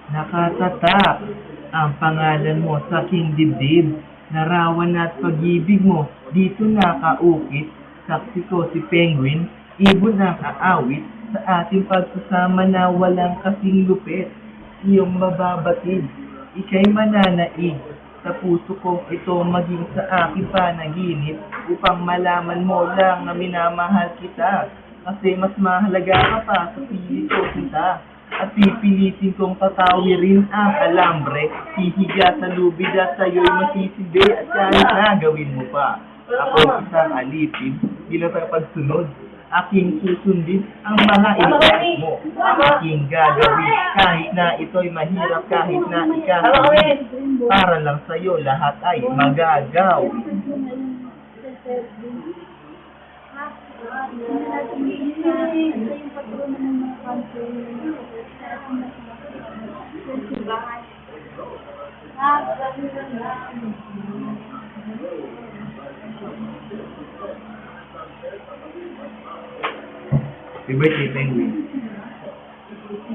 Nakatatak ang pangalan mo sa aking dibdib. Larawan at pag-ibig mo dito nakaukit. Saksi ko si Penguin, ibon ang aawit sa ating pagsasama na walang kasing lupit. Iyong mababatid, ika'y mananaig. Sa puso kong ito maging sa aking panaginip upang malaman mo lang na minamahal kita. Kasi mas mahalaga ka pa sa pilit ko sinta. At pipilitin kong tatawirin ang alambre. Hihiga sa lubid at sa'yo'y masisindi at kahit na gawin mo pa. Ako isang alipin, bilang sa pagsunod. Aking susundin ang mga iniisip mo. Aking gagawin kahit na ito'y mahirap, kahit na ikakawin. Para lang sa'yo lahat ay magagawin. Happy birthday, Penguin.